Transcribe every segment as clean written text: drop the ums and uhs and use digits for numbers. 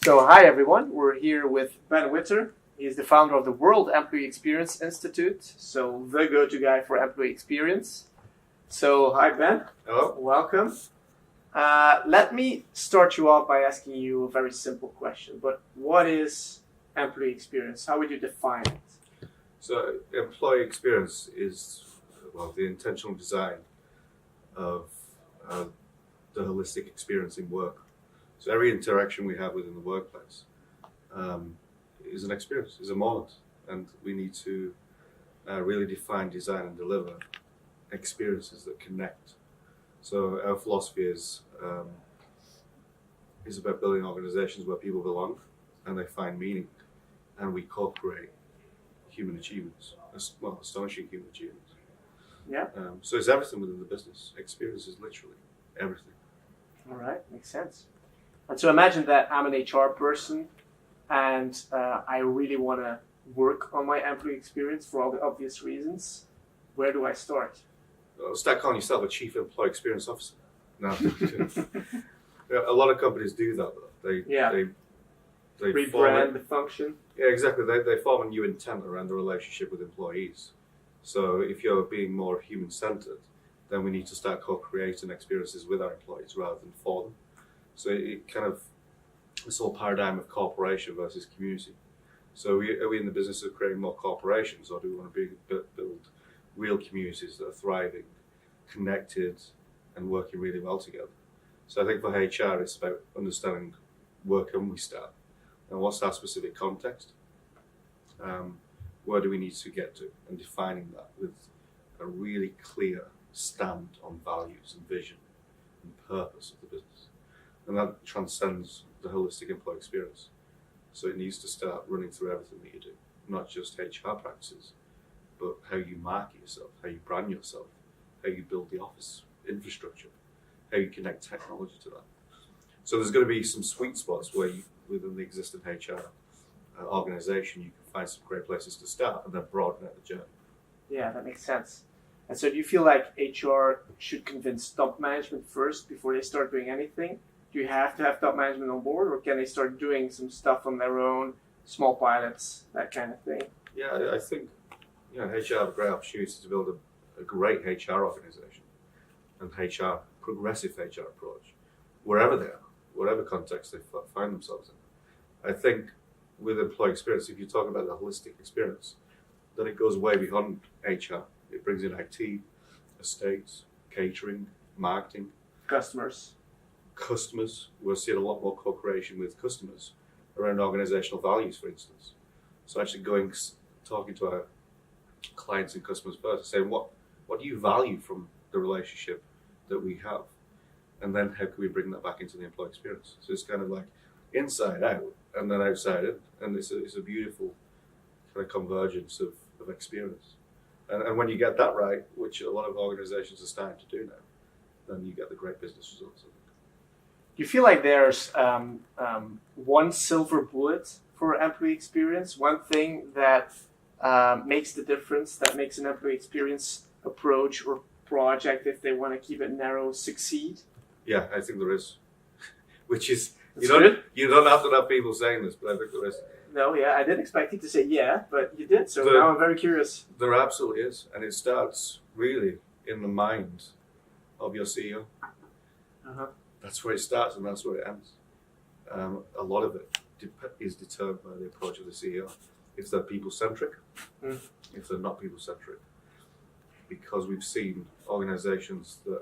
So hi everyone, we're here with Ben Whitter. He's the founder of the World Employee Experience Institute, so the go-to guy for employee experience. So hi Ben. Hello. Welcome. Let me start you off by asking you a very simple question, but what is employee experience? How would you define it? So employee experience is the intentional design of the holistic experience in work. So every interaction we have within the workplace is an experience, is a moment, and we need to really define, design, and deliver experiences that connect. So our philosophy is about building organizations where people belong and they find meaning, and we co-create human achievements, astonishing human achievements. Yeah. So it's everything within the business. Experience is literally everything. All right, makes sense. And so imagine that I'm an HR person and I really want to work on my employee experience for all the obvious reasons. Where do I start? Start calling yourself a chief employee experience officer. No, a lot of companies do that. Though. They rebrand the function. Yeah, exactly. They form a new intent around the relationship with employees. So if you're being more human-centered, then we need to start co-creating experiences with our employees rather than for them. So it kind of, this whole paradigm of corporation versus community. So are we in the business of creating more corporations, or do we want to build real communities that are thriving, connected, and working really well together? So I think for HR, it's about understanding where can we start, and what's our specific context. Where do we need to get to, and defining that with a really clear stand on values and vision and purpose of the business. And that transcends the holistic employee experience. So it needs to start running through everything that you do, not just HR practices, but how you market yourself, how you brand yourself, how you build the office infrastructure, how you connect technology to that. So there's going to be some sweet spots where within the existing HR organization, you can find some great places to start and then broaden out the journey. Yeah, that makes sense. And so do you feel like HR should convince top management first before they start doing anything? Do you have to have top management on board, or can they start doing some stuff on their own, small pilots, that kind of thing? Yeah, I think HR have a great opportunity to build a great HR organization and progressive HR approach, wherever they are, whatever context they find themselves in. I think with employee experience, if you talk about the holistic experience, then it goes way beyond HR. It brings in IT, estates, catering, marketing, customers. We're seeing a lot more co-creation with customers around organizational values, for instance. So actually talking to our clients and customers first, saying what do you value from the relationship that we have, and then how can we bring that back into the employee experience? So it's kind of like inside out and then outside in, and it's a beautiful kind of convergence of experience. And when you get that right, which a lot of organizations are starting to do now, then you get the great business results. Do you feel like there's one silver bullet for employee experience, one thing that makes the difference, that makes an employee experience approach or project, if they want to keep it narrow, succeed? Yeah, I think there is. Which is, you don't have to have people saying this, but I think there is. No, yeah, I didn't expect you to say yeah, but you did, so now I'm very curious. There absolutely is, and it starts really in the mind of your CEO. Uh-huh. That's where it starts and that's where it ends. A lot of it is determined by the approach of the CEO. If they're people-centric, if they're not people-centric. Because we've seen organizations that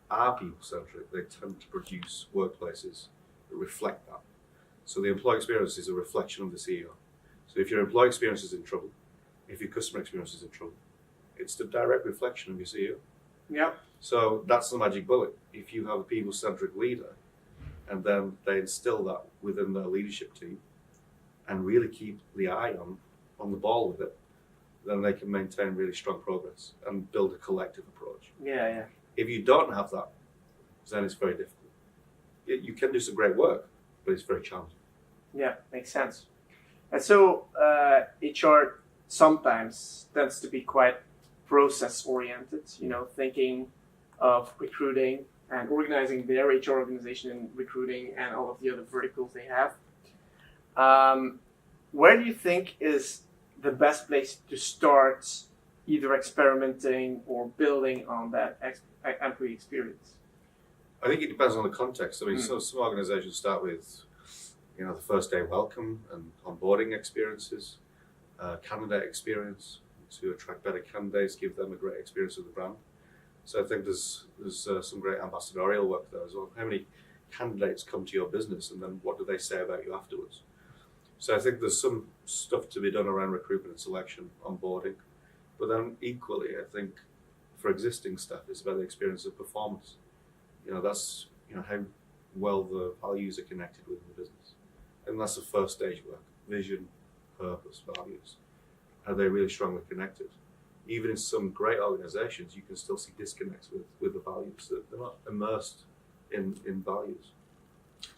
are people-centric, they tend to produce workplaces that reflect that. So the employee experience is a reflection of the CEO. So if your employee experience is in trouble, if your customer experience is in trouble, it's the direct reflection of your CEO. Yep. So that's the magic bullet. If you have a people-centric leader, and then they instill that within their leadership team, and really keep the eye on the ball with it, then they can maintain really strong progress and build a collective approach. Yeah. If you don't have that, then it's very difficult. You can do some great work, but it's very challenging. Yeah, makes sense. And so HR sometimes tends to be quite process-oriented, thinking of recruiting and organizing their HR organization in recruiting and all of the other verticals they have. Where do you think is the best place to start either experimenting or building on that employee experience? I think it depends on the context. I mean, some organizations start with, the first day welcome and onboarding experiences, candidate experience to attract better candidates, give them a great experience with the brand. So I think there's some great ambassadorial work there as well. How many candidates come to your business, and then what do they say about you afterwards? So I think there's some stuff to be done around recruitment and selection, onboarding. But then equally, I think for existing staff, it's about the experience of performance. That's how well the values are connected within the business. And that's the first stage work. Vision, purpose, values. Are they really strongly connected? Even in some great organizations, you can still see disconnects with the values. They're not immersed in values.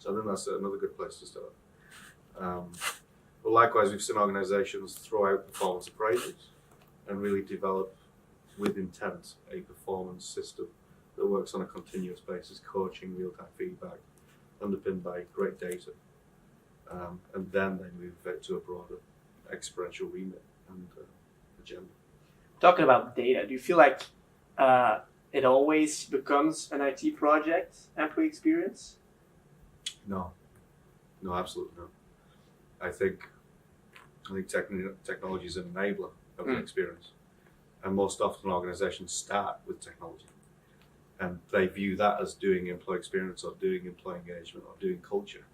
So I think that's another good place to start. But likewise, we've seen organizations throw out performance appraisals and really develop with intent a performance system that works on a continuous basis, coaching, real-time feedback, underpinned by great data. And then they move it to a broader experiential remit and agenda. Talking about data, do you feel like it always becomes an IT project, employee experience? No, absolutely not. I think technology is an enabler of the experience. And most often organizations start with technology. And they view that as doing employee experience or doing employee engagement or doing culture.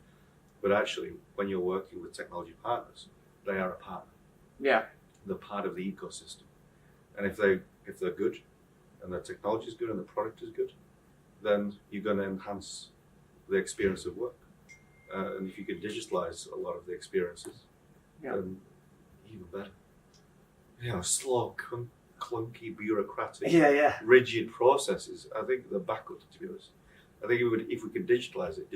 But actually, when you're working with technology partners, they are a partner. Yeah. They're part of the ecosystem. And if they're good, and their technology is good and the product is good, then you're going to enhance the experience of work. And if you can digitalize a lot of the experiences, then even better. Slow, clunky, bureaucratic, rigid processes, I think they're backward, to be honest. I think if we could digitalize it.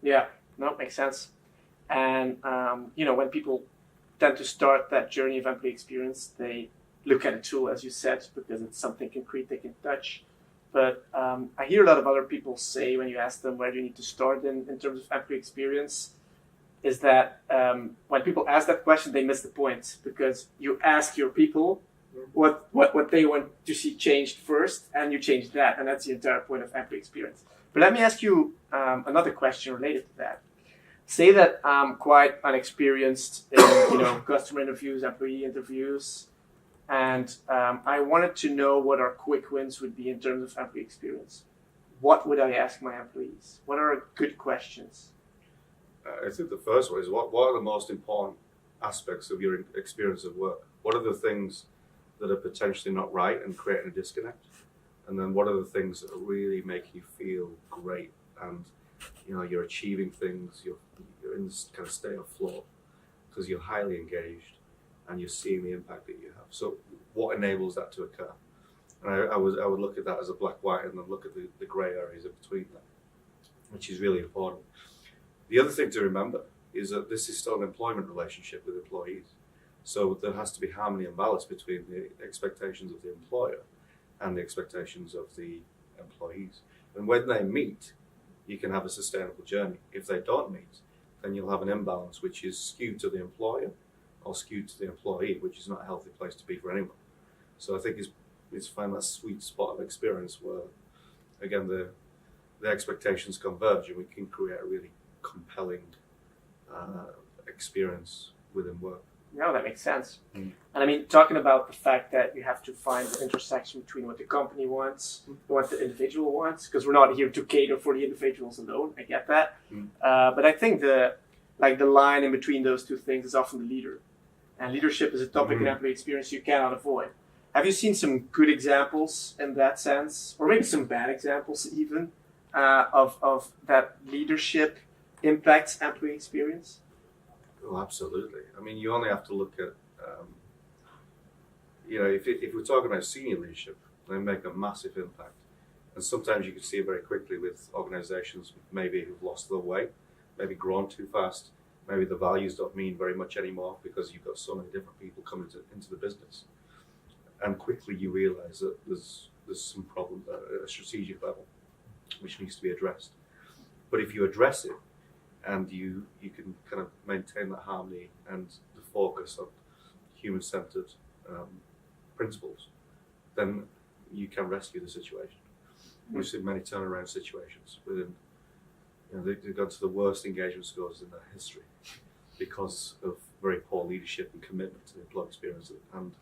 Yeah, no, makes sense. And, when people tend to start that journey of employee experience, they look at a tool, as you said, because it's something concrete they can touch. But I hear a lot of other people say when you ask them where do you need to start in terms of employee experience, is that when people ask that question, they miss the point, because you ask your people what they want to see changed first, and you change that, and that's the entire point of employee experience. But let me ask you another question related to that. Say that I'm quite unexperienced in customer interviews, employee interviews, and I wanted to know what our quick wins would be in terms of employee experience. What would I ask my employees? What are good questions? I think the first one is what are the most important aspects of your experience of work? What are the things that are potentially not right and creating a disconnect? And then what are the things that are really making you feel great and you're achieving things, you're in this kind of state of flow because you're highly engaged and you're seeing the impact that you have. So what enables that to occur? And I would look at that as a black, white, and then look at the grey areas in between that, which is really important. The other thing to remember is that this is still an employment relationship with employees. So there has to be harmony and balance between the expectations of the employer and the expectations of the employees. And when they meet, you can have a sustainable journey. If they don't meet, then you'll have an imbalance which is skewed to the employer or skewed to the employee, which is not a healthy place to be for anyone. So I think it's find that sweet spot of experience where, again, the expectations converge and we can create a really compelling experience within work. No, that makes sense. And I mean, talking about the fact that you have to find the intersection between what the company wants and what the individual wants, because we're not here to cater for the individuals alone. I get that. But I think the line in between those two things is often the leader. And leadership is a topic in employee experience you cannot avoid. Have you seen some good examples in that sense, or maybe some bad examples even, of that leadership impacts employee experience? Oh, absolutely. I mean, you only have to look at, if we're talking about senior leadership, they make a massive impact. And sometimes you can see it very quickly with organizations maybe who've lost their way, maybe grown too fast, maybe the values don't mean very much anymore because you've got so many different people coming into the business. And quickly you realize that there's some problems at a strategic level which needs to be addressed. But if you address it, and you can kind of maintain that harmony and the focus on human-centered principles, then you can rescue the situation. We've seen many turnaround situations within, they've gone to the worst engagement scores in their history because of very poor leadership and commitment to the employee experience and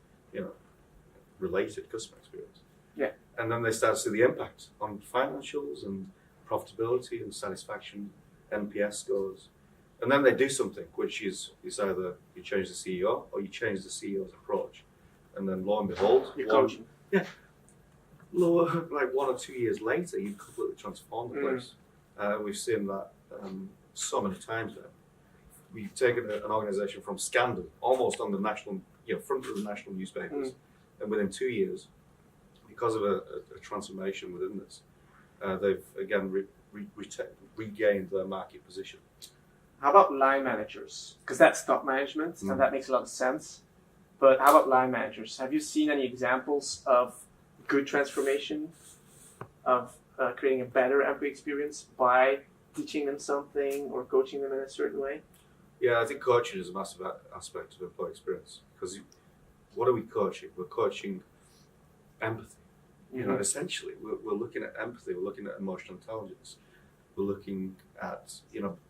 related customer experience. Yeah. And then they start to see the impact on financials and profitability and satisfaction, NPS scores. And then they do something, which is either you change the CEO or you change the CEO's approach. And then lo and behold, like 1 or 2 years later, you've completely transformed the place. We've seen that so many times now. We've taken an organisation from scandal, almost on the national, front of the national newspapers, and within 2 years, because of a transformation within this, they've again regained their market position. How about line managers? Because that's top management, and that makes a lot of sense. But how about line managers? Have you seen any examples of good transformation, of creating a better employee experience by teaching them something or coaching them in a certain way? Yeah, I think coaching is a massive aspect of employee experience, because what are we coaching? We're coaching empathy. Essentially, we're looking at empathy, we're looking at emotional intelligence, we're looking at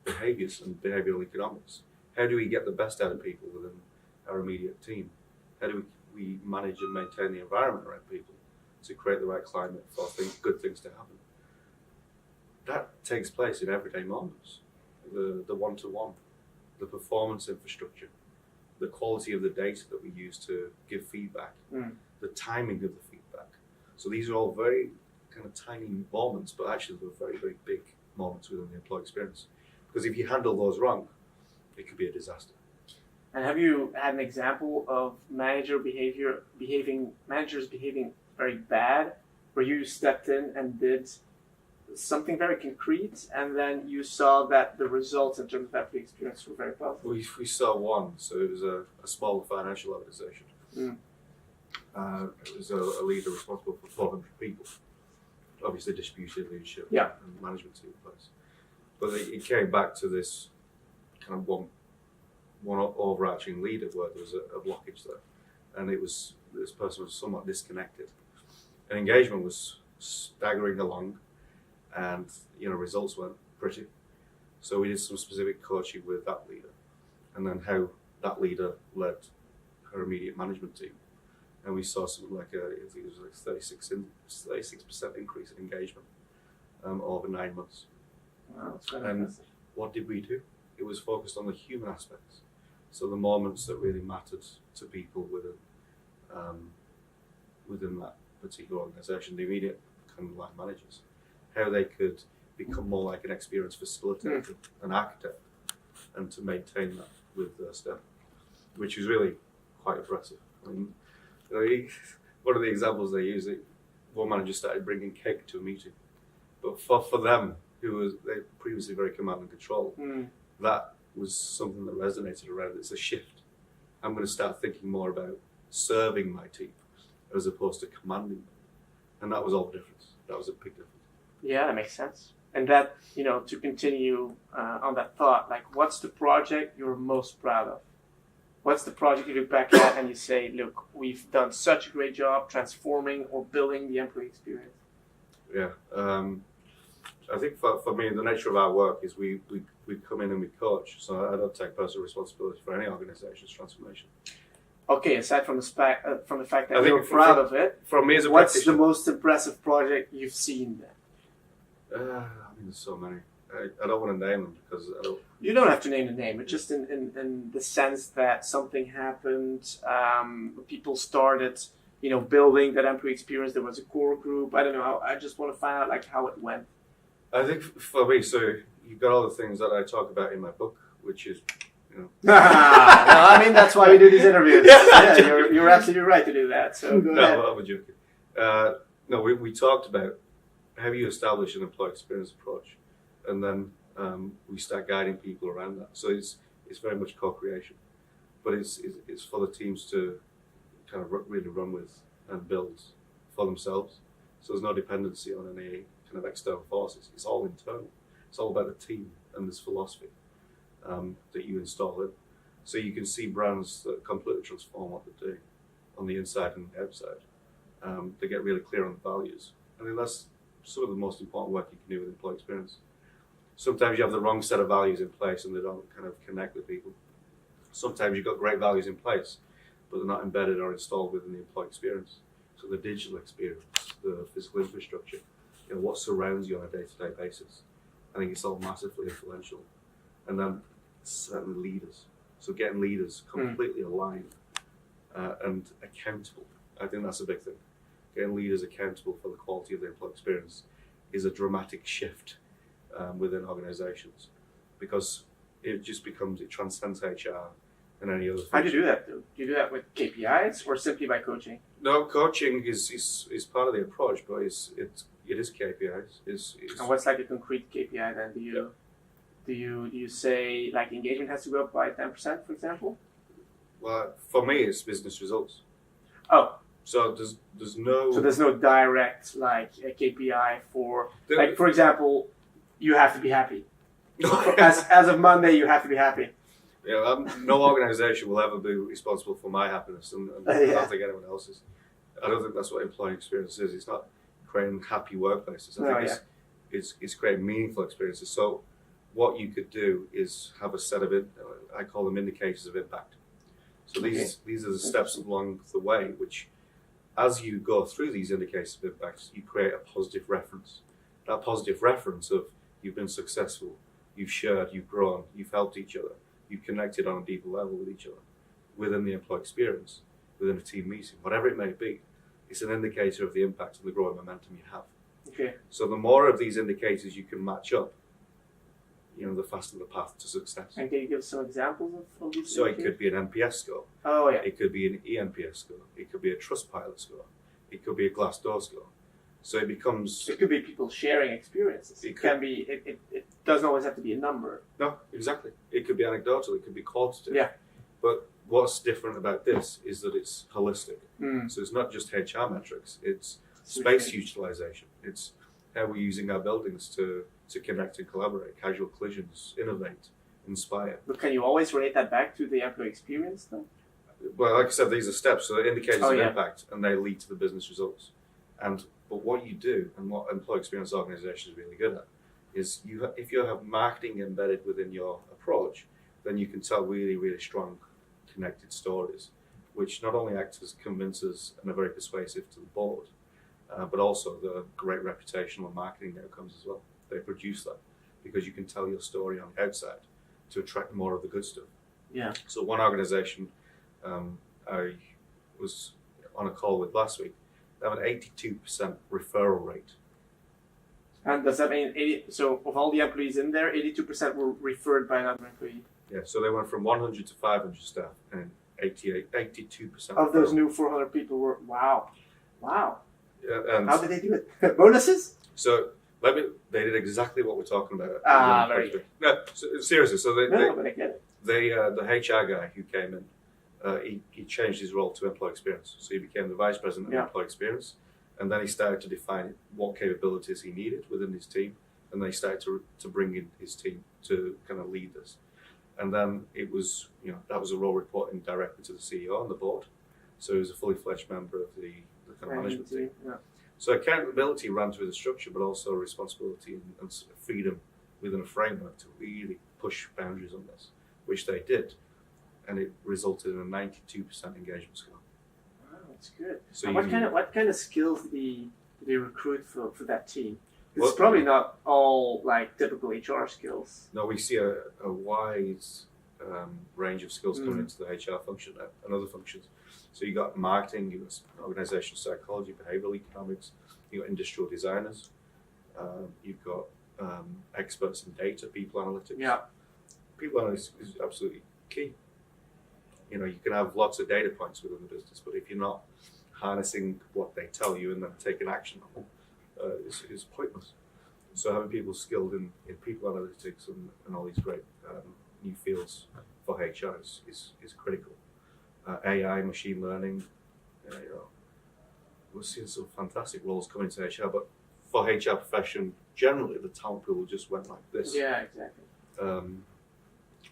behaviours and behavioural economics. How do we get the best out of people within our immediate team? How do we manage and maintain the environment around people to create the right climate for good things to happen? That takes place in everyday moments. The one-to-one, the performance infrastructure, the quality of the data that we use to give feedback, the timing of the feedback. So these are all very kind of tiny moments, but actually they're very, very big moments within the employee experience. Because if you handle those wrong, it could be a disaster. And have you had an example of managers behaving very bad, where you stepped in and did something very concrete, and then you saw that the results in terms of employee experience were very positive? We saw one. So it was a small financial organization. It was a leader responsible for 400 people. Obviously distributed leadership and management team in place. But it came back to this kind of one overarching leader where there was a blockage there. And this person was somewhat disconnected. And engagement was staggering along, and results weren't pretty. So we did some specific coaching with that leader, and then how that leader led her immediate management team. And we saw something like I think it was like 36% increase in engagement over 9 months. Wow, that's very and impressive. What did we do? It was focused on the human aspects. So the moments that really mattered to people within that particular organisation, the immediate kind of line managers, how they could become more like an experienced facilitator, an architect, and to maintain that with their staff, which is really quite impressive. I mean, one of the examples they use, one manager started bringing cake to a meeting, but for them, they previously very command and control, that was something that resonated around. It's a shift. I'm going to start thinking more about serving my team as opposed to commanding them, and that was all the difference. That was a big difference. Yeah, that makes sense. And that, to continue on that thought, like, what's the project you're most proud of? What's the project you look back at and you say, look, we've done such a great job transforming or building the employee experience? Yeah. I think for me, the nature of our work is we come in and we coach. So I don't take personal responsibility for any organization's transformation. Okay, aside from the fact that you're proud of it, from me as a what's the most impressive project you've seen then? I mean, there's so many. I don't want to name them because I don't. You don't have to name the name, but just in the sense that something happened, people started, building that employee experience. There was a core group. I don't know. I just want to find out how it went. I think for me, so you've got all the things that I talk about in my book, which is, No, I mean, that's why we do these interviews. You're absolutely right to do that. So go ahead. No, I'm joking. No, we talked about how you establish an employee experience approach, and then we start guiding people around that. So it's very much co-creation, but it's for the teams to kind of really run with and build for themselves. So there's no dependency on any kind of external forces. It's all internal. It's all about the team and this philosophy that you install in. So you can see brands that completely transform what they do on the inside and the outside. They get really clear on the values. I think that's some of the most important work you can do with employee experience. Sometimes you have the wrong set of values in place and they don't kind of connect with people. Sometimes you've got great values in place, but they're not embedded or installed within the employee experience. So the digital experience, the physical infrastructure, what surrounds you on a day-to-day basis. I think it's all massively influential. And then certain leaders. So getting leaders completely aligned and accountable. I think that's a big thing. Getting leaders accountable for the quality of the employee experience is a dramatic shift within organizations, because it transcends HR and any other function. How do you do that, though? Do you do that with KPIs or simply by coaching? No, coaching is part of the approach, but it is KPIs. And what's like a concrete KPI then? Do you say like engagement has to go up by 10%, for example? Well, for me, it's business results. Oh. So there's no direct like a KPI for like, for example, you have to be happy. as of Monday, you have to be happy. Yeah, no organization will ever be responsible for my happiness, and I don't think anyone else's. I don't think that's what employee experience is. It's not creating happy workplaces. I think it's creating meaningful experiences. So what you could do is have a set of I call them indicators of impact. So these are the steps along the way, which, as you go through these indicators of impact, you create a positive reference. That positive reference of you've been successful, you've shared, you've grown, you've helped each other, you've connected on a deeper level with each other, within the employee experience, within a team meeting, whatever it may be. It's an indicator of the impact and the growing momentum you have. Okay. So the more of these indicators you can match up, the faster the path to success. And can you give some examples of these? So it could be an NPS score. Oh, yeah. It could be an ENPS score. It could be a Trustpilot score. It could be a Glassdoor score. So it becomes... It could be people sharing experiences. It doesn't always have to be a number. No, exactly. It could be anecdotal. It could be qualitative. Yeah. But what's different about this is that it's holistic. So it's not just HR metrics. It's space utilization. It's how we're using our buildings to connect and collaborate, casual collisions, innovate, inspire. But can you always relate that back to the employee experience, though? Well, like I said, these are steps, so they're indicators of impact, and they lead to the business results. But what you do, and what employee experience organizations are really good at, is if you have marketing embedded within your approach, then you can tell really, really strong, connected stories, which not only act as convincers and are very persuasive to the board, but also the great reputational marketing outcomes as well. They produce that because you can tell your story on the outside to attract more of the good stuff. Yeah. So one organization I was on a call with last week, they have an 82% referral rate. And does that mean so of all the employees in there, 82% were referred by another employee? Yeah, so they went from 100 to 500 staff, and 82% of those new 400 people were, wow. Yeah, how did they do it? Bonuses? So they did exactly what we're talking about. Very good. No, seriously. So but I get it. The HR guy who came in, he changed his role to employee experience. So he became the vice president of employee experience, and then he started to define what capabilities he needed within his team, and then he started to bring in his team to kind of lead this. And then it was, that was a role reporting directly to the CEO and the board. So he was a fully fledged member of the kind of management team. Yeah. So accountability ran through the structure, but also responsibility and freedom within a framework to really push boundaries on this, which they did. And it resulted in a 92% engagement score. Wow, that's good. So and what kind of skills did they recruit for that team? It's probably not all like typical HR skills. No, we see a wide range of skills coming into the HR function and other functions. So you got marketing, you got organizational psychology, behavioral economics, you got industrial designers, you've got experts in data, people analytics. Yeah. People analytics is absolutely key. You can have lots of data points within the business, but if you're not harnessing what they tell you and then taking action on them, is pointless. So having people skilled in people analytics and all these great new fields for HR is critical. AI, machine learning, we're seeing some fantastic roles coming to HR, but for HR profession generally, the talent pool just went like this. Yeah, exactly.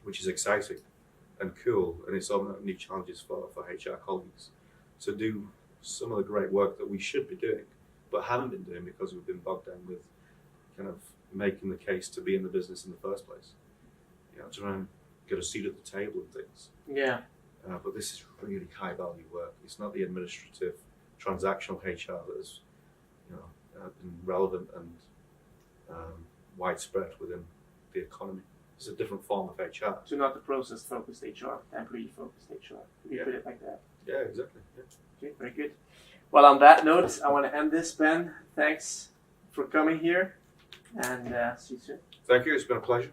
which is exciting and cool, and it's opening up new challenges for HR colleagues to do some of the great work that we should be doing, but haven't been doing because we've been bogged down with kind of making the case to be in the business in the first place. You know, to try and get a seat at the table and things. Yeah. But this is really high value work. It's not the administrative, transactional HR that has, been relevant and widespread within the economy. It's a different form of HR. So not the process-focused HR, the employee-focused HR. Could you put it like that? Yeah, exactly. Yeah. Okay, very good. Well, on that note, I want to end this, Ben. Thanks for coming here, and see you soon. Thank you. It's been a pleasure.